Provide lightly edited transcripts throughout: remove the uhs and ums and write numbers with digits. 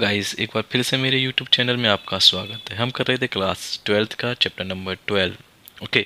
Guys, एक बार फिर से मेरे यूट्यूब चैनल में आपका स्वागत है। हम कर रहे थे क्लास 12th का चैप्टर नंबर 12। ओके,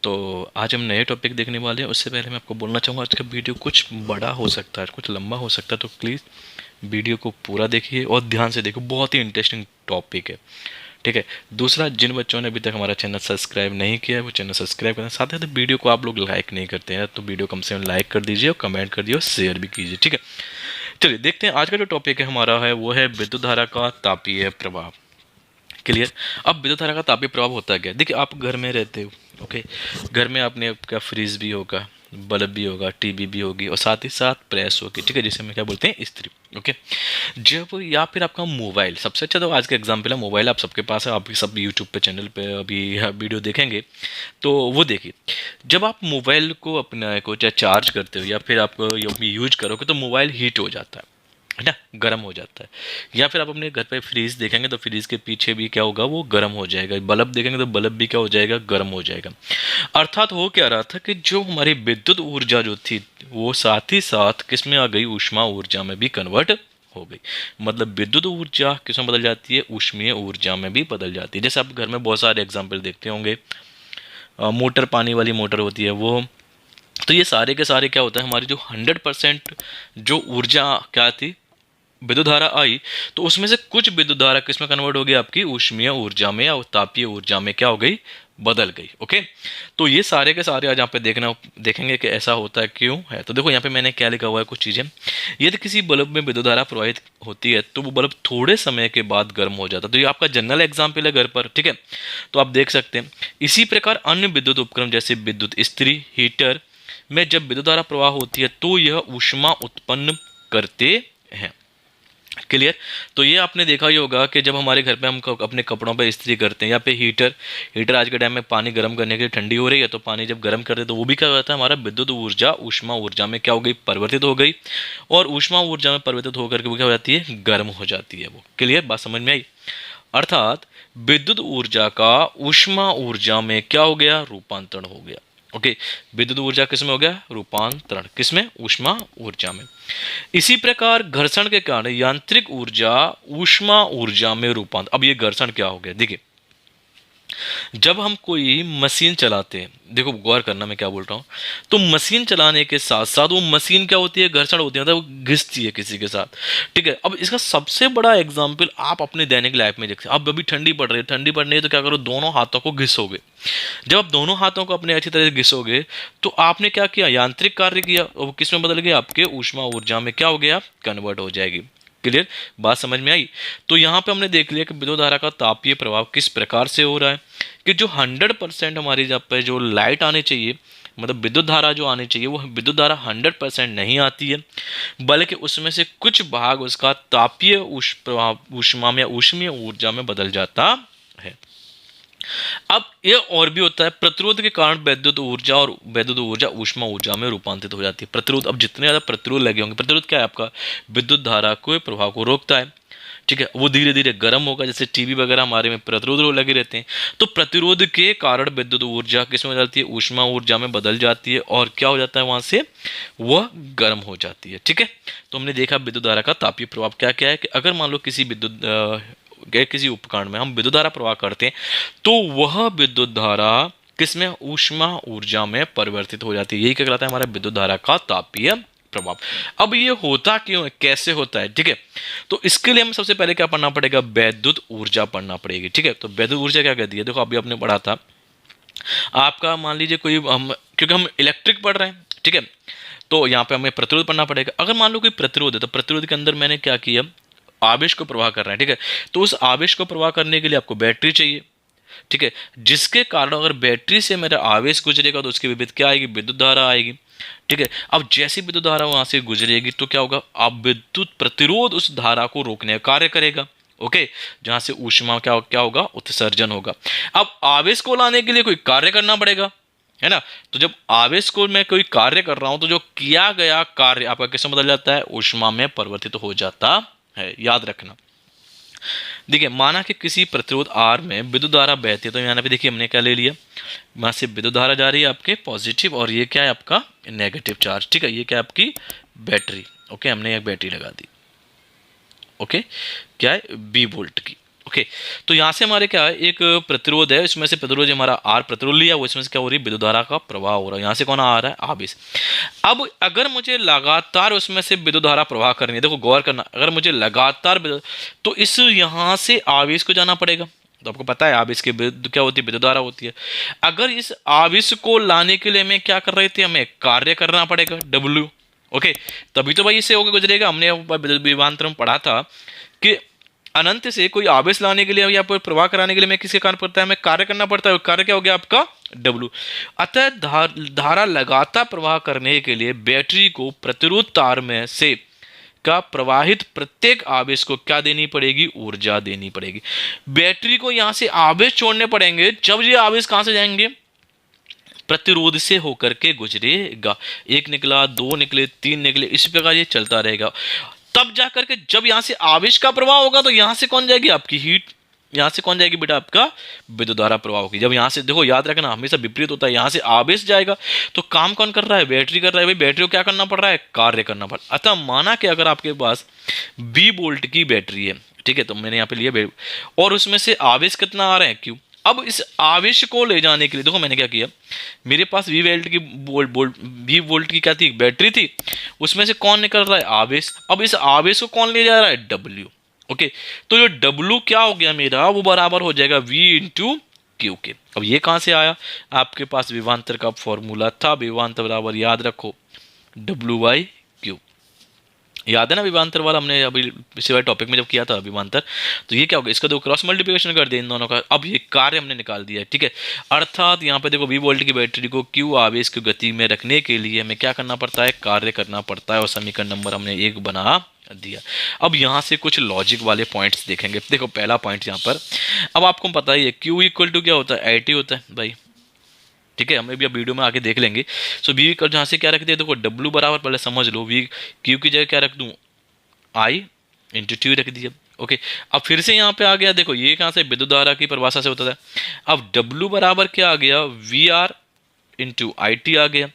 तो आज हम नए टॉपिक देखने वाले हैं। उससे पहले मैं आपको बोलना चाहूँगा, आज का वीडियो कुछ बड़ा हो सकता है, कुछ लंबा हो सकता है, तो प्लीज़ वीडियो को पूरा देखिए और ध्यान से देखो। बहुत ही इंटरेस्टिंग टॉपिक है, ठीक है। दूसरा, जिन बच्चों ने अभी तक हमारा चैनल सब्सक्राइब नहीं किया है वो चैनल सब्सक्राइब करना। साथ ही साथ वीडियो को आप लोग लाइक नहीं करते हैं तो वीडियो कम से कम लाइक कर दीजिए और कमेंट कर दीजिए और शेयर भी कीजिए, ठीक है। चलिए देखते हैं, आज का जो टॉपिक है हमारा है वो है विद्युत धारा का तापीय प्रभाव। क्लियर। अब विद्युत धारा का तापीय प्रभाव होता क्या है? देखिए, आप घर में रहते हो, ओके। घर में आपने आपका फ्रिज भी होगा, बल्ब भी होगा, टीवी भी होगी और साथ ही साथ प्रेस होगी, ठीक है, जिसे हम क्या बोलते हैं, इस्त्री। ओके, जब या फिर आपका मोबाइल, सबसे अच्छा तो आज का एग्जांपल है मोबाइल। आप सबके पास है, आप सब यूट्यूब पे चैनल पे अभी वीडियो देखेंगे तो वो देखिए। जब आप मोबाइल को अपना को चाहे चार्ज करते हो या फिर आप यूज करोगे तो मोबाइल हीट हो जाता है ना, गर्म हो जाता है। या फिर आप अपने घर पे फ्रीज देखेंगे तो फ्रीज के पीछे भी क्या होगा, वो गर्म हो जाएगा। बल्ब देखेंगे तो बल्ब भी क्या हो जाएगा, गर्म हो जाएगा। अर्थात हो क्या रहा था कि जो हमारी विद्युत ऊर्जा जो थी वो साथ ही साथ किस में आ गई, ऊष्मा ऊर्जा में भी कन्वर्ट हो गई। मतलब विद्युत ऊर्जा किस में बदल जाती है, ऊष्मीय ऊर्जा में भी बदल जाती है। जैसे आप घर में बहुत सारे एग्जाम्पल देखते होंगे, मोटर, पानी वाली मोटर होती है वो। तो ये सारे के सारे क्या होता है, हमारी जो 100% जो ऊर्जा क्या थी, विद्युत धारा आई, तो उसमें से कुछ विद्युत धारा किसमें कन्वर्ट हो गई, आपकी ऊष्मीय ऊर्जा में या तापीय ऊर्जा में क्या हो गई, बदल गई। ओके, तो ये सारे के सारे आज यहाँ पे देखेंगे कि ऐसा होता है क्यों है। तो देखो यहाँ पे मैंने क्या लिखा हुआ है, कुछ चीजें। यदि किसी बल्ब में विद्युत धारा प्रवाहित होती है तो वो बल्ब थोड़े समय के बाद गर्म हो जाता है। तो ये आपका जनरल एग्जाम्पल है घर पर, ठीक है। तो आप देख सकते हैं। इसी प्रकार अन्य विद्युत उपकरण जैसे विद्युत इस्त्री, हीटर में जब विद्युत धारा प्रवाह होती है तो यह ऊष्मा उत्पन्न करते हैं। क्लियर। तो ये आपने देखा ही होगा कि जब हमारे घर पे हम अपने कपड़ों पे इस्त्री करते हैं या पे हीटर आज के टाइम में पानी गर्म करने के लिए, ठंडी हो रही है तो पानी जब गर्म करते हैं तो वो भी क्या होता है, हमारा विद्युत ऊर्जा ऊष्मा ऊर्जा में क्या हो गई, परिवर्तित हो गई। और ऊष्मा ऊर्जा में परिवर्तित होकर के वो क्या हो जाती है, गर्म हो जाती है वो। क्लियर, बात समझ में आई। अर्थात विद्युत ऊर्जा का ऊष्मा ऊर्जा में क्या हो गया, रूपांतरण हो गया। ओके, विद्युत ऊर्जा किसमें हो गया, रूपांतरण किसमें, ऊष्मा ऊर्जा में। इसी प्रकार घर्षण के कारण यांत्रिक ऊर्जा ऊष्मा ऊर्जा में रूपांतर। अब ये घर्षण क्या हो गया, देखिए जब हम कोई मशीन चलाते हैं, देखो गौर करना मैं क्या बोल रहा हूँ, तो मशीन चलाने के साथ साथ वो मशीन क्या होती है, घर्षण होती है, मतलब वो घिसती है किसी के साथ, ठीक है। अब इसका सबसे बड़ा एग्जाम्पल आप अपने दैनिक लाइफ में देखते हैं। अब अभी ठंडी पड़ रही है, ठंडी पड़ रही है तो क्या करो, दोनों हाथों को घिसोगे। जब आप दोनों हाथों को अपने अच्छी तरह से घिसोगे तो आपने क्या किया, यांत्रिक कार्य किया, और किस में बदल गया, आपके ऊष्मा ऊर्जा में क्या हो गया, कन्वर्ट हो जाएगी। क्लियर, बात समझ में आई। तो यहाँ पे हमने देख लिया कि विद्युत धारा का तापीय प्रभाव किस प्रकार से हो रहा है कि जो 100% हमारी जब पे जो लाइट आनी चाहिए, मतलब विद्युत धारा जो आनी चाहिए, वो विद्युत धारा 100% नहीं आती है, बल्कि उसमें से कुछ भाग उसका तापीय प्रभाव ऊष्मा में या ऊष्मीय ऊर्जा में बदल जाता है। अब ये और भी होता है, प्रतिरोध के कारण वैद्युत ऊर्जा ऊष्मा ऊर्जा में रूपांतरित हो जाती है। प्रतिरोध, अब जितने ज्यादा प्रतिरोध लगे होंगे, प्रतिरोध क्या है आपका, विद्युत धारा को प्रभाव को रोकता है, ठीक है। वो धीरे धीरे गर्म होगा, जैसे टीवी वगैरह हमारे में प्रतिरोध लगे रहते हैं। तो प्रतिरोध के कारण विद्युत ऊर्जा किसमें बदलती है, ऊष्मा ऊर्जा में बदल जाती है और क्या हो जाता है, वहां से वह गर्म हो जाती है, ठीक है। तो हमने देखा विद्युत धारा का तापीय प्रभाव क्या क्या है कि अगर मान लो किसी उपकरण में हम विद्युत धारा प्रवाह करते हैं तो वह विद्युत धारा किसमें, ऊष्मा ऊर्जा में परिवर्तित हो जाती है। यही क्या कहलाता है, हमारा विद्युत धारा का तापीय प्रभाव। अब ये होता क्यों है, कैसे होता है, ठीक है। तो इसके लिए हमें सबसे पहले क्या पढ़ना पड़ेगा, वैद्युत ऊर्जा पढ़ना पड़ेगी, ठीक है। तो वैद्युत ऊर्जा क्या कहती है, देखो अभी आपने पढ़ा था, आपका मान लीजिए कोई हम, क्योंकि हम इलेक्ट्रिक पढ़ रहे हैं, ठीक है, तो यहाँ पे हमें प्रतिरोध पढ़ना पड़ेगा। अगर मान लो कोई प्रतिरोध है तो प्रतिरोध के अंदर मैंने क्या किया, आवेश को प्रवाह कर रहे हैं, ठीक है। तो उस आवेश को प्रवाह करने के लिए आपको बैटरी चाहिए, ठीक है, जिसके कारण अगर बैटरी से मेरा आवेश गुजरेगा तो उसके विपरीत क्या आएगी, विद्युत धारा आएगी, ठीक है। अब जैसी विद्युत धारा वहां से गुजरेगी तो क्या होगा, अब विद्युत प्रतिरोध उस धारा को रोकने का कार्य करेगा, ओके, जहां से ऊष्मा क्या क्या होगा, उत्सर्जन होगा। अब आवेश को लाने के लिए कोई कार्य करना पड़ेगा, है ना। तो जब आवेश को मैं कोई कार्य कर रहा हूं तो जो किया गया कार्य आपका किसमें बदल जाता है, ऊष्मा में परिवर्तित हो जाता है, याद रखना। देखिए माना कि किसी प्रतिरोध आर में विद्युत धारा बहती है, तो यहाँ पे देखिए हमने क्या ले लिया, वहां से विद्युत धारा जा रही है आपके पॉजिटिव और ये क्या है आपका नेगेटिव चार्ज, ठीक है। ये क्या है आपकी बैटरी, ओके, हमने एक बैटरी लगा दी। ओके, क्या है, बी वोल्ट की। ओके, तो यहाँ से हमारे क्या है, एक प्रतिरोध है, इसमें से प्रतिरोध हमारा आर प्रतिरोध लिया, वो इसमें से क्या हो रही है, विद्युत धारा का प्रवाह हो रहा है। यहाँ से कौन आ रहा है, आवेश। अब अगर मुझे लगातार उसमें से विद्युत धारा प्रवाह करनी है, देखो गौर करना, अगर मुझे लगातार तो इस यहाँ से आवेश को जाना पड़ेगा। तो आपको पता है आवेश की विद्युत क्या होती है, विद्युत धारा होती है। अगर इस आवेश को लाने के लिए हमें क्या कर रहे थे, हमें कार्य करना पड़ेगा, डब्ल्यू। ओके, तभी तो भाई इससे होकर गुजरेगा। हमने विभवांतर में पढ़ा था कि अनंत से कोई आवेश लाने के लिए या फिर प्रवाह कराने के लिए हमें किसके कारण पड़ता है, हमें कार्य करना पड़ता है। कार्य क्या हो गया आपका, डब्ल्यू। अतः धारा लगातार प्रवाह करने के लिए बैटरी को प्रतिरोध तार में से का प्रवाहित प्रत्येक आवेश को क्या देनी पड़ेगी, ऊर्जा देनी पड़ेगी। बैटरी को यहां से आवेश छोड़ने पड़ेंगे, जब ये आवेश कहां से जाएंगे, प्रतिरोध से होकर के गुजरेगा। एक निकला, दो निकले, तीन निकले, इस प्रकार ये चलता रहेगा। तब जाकर के जब यहां से आवेश का प्रवाह होगा तो यहां से कौन जाएगी, आपकी हीट। यहां से कौन जाएगी बेटा, आपका विद्युत धारा प्रवाह होगी। जब यहां से देखो, याद रखना हमेशा विपरीत होता है, यहां से आवेश जाएगा तो काम कौन कर रहा है, बैटरी कर रहा है। भाई बैटरी को क्या करना पड़ रहा है, कार्य करना पड़ रहा है। अतः माना कि अगर आपके पास 20 वोल्ट की बैटरी है, ठीक है, तो मैंने यहाँ पे लिया, और उसमें से आवेश कितना आ रहा है, क्यू। अब इस आवेश को ले जाने के लिए देखो मैंने क्या किया, मेरे पास 20 वोल्ट की क्या थी, बैटरी थी, उसमें से कौन निकल रहा है, आवेश। अब इस आवेश को कौन ले जा रहा है, डब्ल्यू। ओके, तो जो डब्ल्यू क्या हो गया मेरा, वो बराबर हो जाएगा V इंटू क्यू के। अब ये कहां से आया, आपके पास विभवांतर का फॉर्मूला था, विभवांतर बराबर याद रखो डब्ल्यू बाई क्यू। याद है ना विभवांतर वाला, हमने अभी पिछले वाले टॉपिक में जब किया था विभवांतर। तो ये क्या होगा, इसका दो क्रॉस मल्टीप्लिकेशन कर दिया इन दोनों का, अब ये कार्य हमने निकाल दिया है, ठीक है। अर्थात यहाँ पे देखो 20 वोल्ट की बैटरी को क्यू आवेश की गति में रखने के लिए हमें क्या करना पड़ता है, कार्य करना पड़ता है, और समीकरण नंबर हमने 1 बना दिया। अब यहाँ से कुछ लॉजिक वाले पॉइंट्स देखेंगे। देखो पहला पॉइंट यहाँ पर, अब आपको पता ही है क्यू इक्वल टू क्या होता है, आई टी होता है भाई, ठीक है। हमें भी अब वीडियो में आगे देख लेंगे। सो वी का जहाँ से क्या रख दिया, देखो डब्ल्यू बराबर, पहले समझ लो, वी क्यू की जगह क्या रख दूँ, आई इंटू टी रख दिया। ओके, अब फिर से यहाँ पे आ गया, देखो ये कहाँ से, विद्युत धारा की परिभाषा से होता था। अब डब्ल्यू बराबर क्या आ गया, V R into I T आ गया।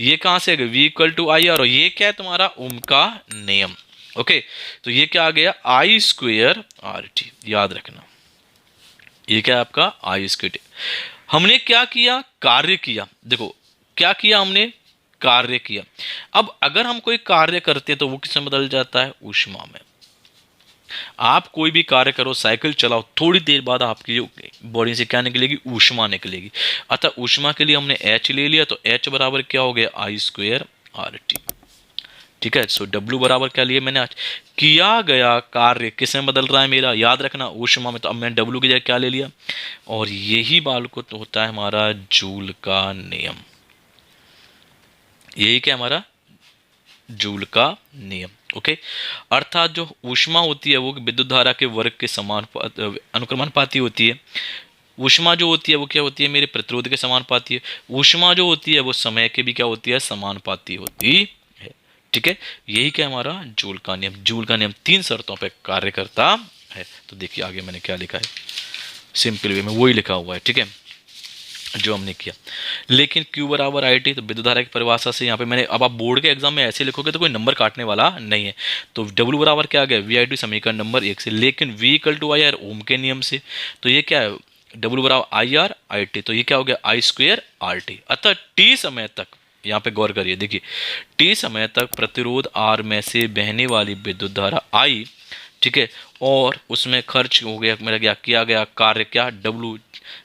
ये कहाँ से आ गया, V equal to I R, और ये क्या है तुम्हारा ओम का नियम। ओके, तो ये क्या आ गया, आई स्क्वेयर आर टी, याद रखना ये क्या है आपका, आई स्क्वेयर। हमने क्या किया, कार्य किया। देखो क्या किया हमने, कार्य किया। अब अगर हम कोई कार्य करते हैं तो वो किसमें बदल जाता है, ऊष्मा में। आप कोई भी कार्य करो, साइकिल चलाओ, थोड़ी देर बाद आपकी बॉडी से क्या निकलेगी, ऊष्मा निकलेगी। अतः ऊष्मा के लिए हमने H ले लिया, तो H बराबर क्या हो गया, आई स्क्वेयर आर टी, ठीक है। सो W बराबर क्या लिया मैंने, आज किया गया कार्य किस में बदल रहा है मेरा, याद रखना ऊष्मा में। तो अब मैंने W की जगह क्या ले लिया, और यही बाल को तो होता है हमारा जूल का नियम। यही क्या हमारा, जूल का नियम। ओके, अर्थात जो ऊष्मा होती है वो विद्युत धारा के वर्ग के समान अनुक्रमानुपाती होती है। ऊष्मा जो होती है वो क्या होती है, मेरे प्रतिरोध के समानुपाती है। ऊष्मा जो होती है वो समय के भी क्या होती है, समानुपाती होती है, ठीक है। यही क्या हमारा जूल का नियम। जूल का नियम 3 शर्तों पर कार्य करता है। तो देखिए आगे मैंने क्या लिखा है, सिंपल वे में वही लिखा हुआ है, ठीक है, जो हमने किया। लेकिन Q बराबर आई टी, तो विद्युत धारा की परिभाषा से यहाँ पे मैंने, अब आप बोर्ड के एग्जाम में ऐसे लिखोगे तो कोई नंबर काटने वाला नहीं है। तो W बराबर क्या आ गया, वी आई टी समीकरण नंबर 1 से। लेकिन V equal to I R Ohm के नियम से, तो ये क्या है, W बराबर आई आर आई टी, तो ये क्या हो गया, आई स्क्वेयर आर टी। अतः T समय तक, यहाँ पे गौर करिए, देखिए T समय तक प्रतिरोध R में से बहने वाली विद्युत धारा I, ठीक है, और उसमें खर्च हो गया मेरा, क्या किया गया कार्य, क्या W,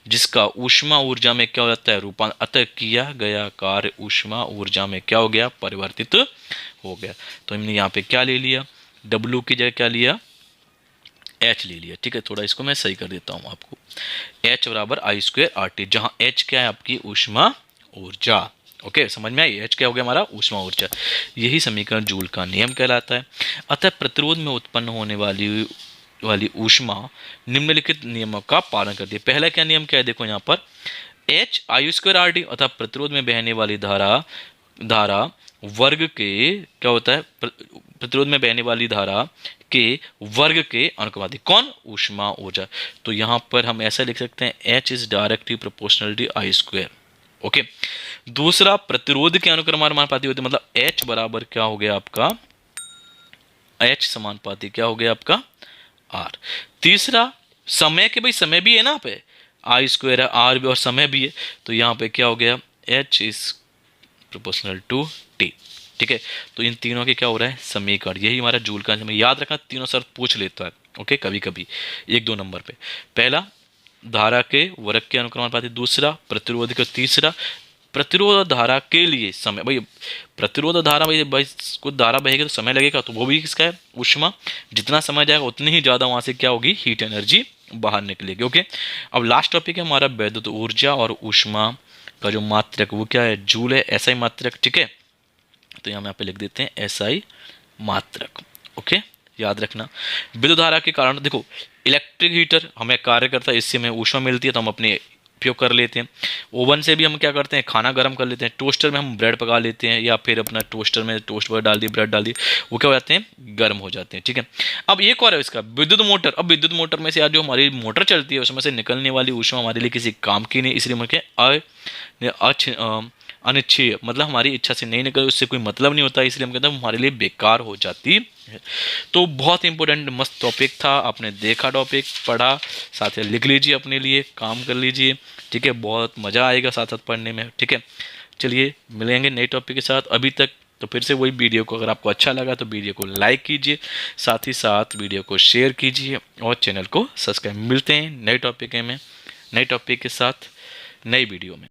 जिसका ऊष्मा ऊर्जा में क्या हो जाता है, रूपांतर। अतः किया गया कार्य ऊष्मा ऊर्जा में क्या हो गया, परिवर्तित हो गया। तो हमने यहाँ पे क्या ले लिया, W की जगह क्या लिया, H ले लिया, ठीक है। थोड़ा इसको मैं सही कर देता हूँ आपको, H बराबर आई स्क्वेयर आर टी, जहाँ H क्या है, आपकी ऊष्मा ऊर्जा। ओके, समझ में आई, H क्या हो गया हमारा, ऊष्मा ऊर्जा। यही समीकरण जूल का नियम कहलाता है। अतः प्रतिरोध में उत्पन्न होने वाली ऊष्मा निम्नलिखित नियमों का पालन करती है। पहला क्या नियम क्या है, देखो यहाँ पर H आई स्क्वायर आर टी, अतः प्रतिरोध में बहने वाली धारा वर्ग के क्या होता है, प्रतिरोध में बहने वाली धारा के वर्ग के अनुपाती। कौन, ऊष्मा ऊर्जा। तो यहाँ पर हम ऐसा लिख सकते हैं, H is directly proportional to I square. Okay, दूसरा प्रतिरोध के अनुक्रमानुपाती होते, मतलब H बराबर क्या हो गया आपका, H समानुपाती क्या हो गया आपका R। तीसरा समय के, भाई समय भी है ना पे, आई स्क्वायर है, आर भी और समय भी है, तो यहाँ पे क्या हो गया H is proportional to T। ठीक है, तो इन तीनों के क्या हो रहा है समीकरण, यही हमारा जूल का समय। याद रखना तीनों सर पूछ लेता है, ओके, कभी कभी 1-2 नंबर पे। पहला धारा के वर्ग के अनुक्रमानुपाती, दूसरा प्रतिरोध का, तीसरा प्रतिरोध धारा के लिए समय। भाई प्रतिरोध धारा, भाई कुछ धारा बहेगी तो समय लगेगा, तो वो भी किसका है ऊष्मा। जितना समय जाएगा उतनी ही ज़्यादा वहाँ से क्या होगी हीट एनर्जी बाहर निकलेगी। ओके, अब लास्ट टॉपिक है हमारा वैद्युत ऊर्जा और ऊष्मा का जो मात्रक वो क्या है जूल है, एसआई मात्रक। ठीक है, तो यहाँ पे लिख देते हैं एसआई मात्रक। ओके, याद रखना विद्युत धारा के कारण देखो इलेक्ट्रिक हीटर हमें कार्य करता है, इससे हमें ऊष्मा मिलती है तो हम अपने उपयोग कर लेते हैं। ओवन से भी हम क्या करते हैं खाना गर्म कर लेते हैं, टोस्टर में हम ब्रेड पका लेते हैं, या फिर अपना टोस्टर में टोस्ट वगैरह डाल दी, ब्रेड डाल दी, वो क्या हो जाते हैं गर्म हो जाते हैं। ठीक है, अब एक और है इसका विद्युत मोटर। अब विद्युत मोटर में से यार जो हमारी मोटर चलती है उसमें से निकलने वाली ऊष्मा हमारे लिए किसी काम की नहीं, इसलिए हम क्या अनिच्छेय, मतलब हमारी इच्छा से नहीं निकल, उससे कोई मतलब नहीं होता, इसलिए हम कहते हैं हमारे लिए बेकार हो जाती है। तो बहुत इंपॉर्टेंट मस्त टॉपिक था, आपने देखा टॉपिक पढ़ा, साथ ही लिख लीजिए अपने लिए, काम कर लीजिए। ठीक है, बहुत मज़ा आएगा साथ साथ पढ़ने में। ठीक है, चलिए मिलेंगे नए टॉपिक के साथ। अभी तक तो फिर से वही वीडियो को अगर आपको अच्छा लगा तो वीडियो को लाइक कीजिए, साथ ही साथ वीडियो को शेयर कीजिए और चैनल को सब्सक्राइब। मिलते हैं नए टॉपिक के साथ नई वीडियो में।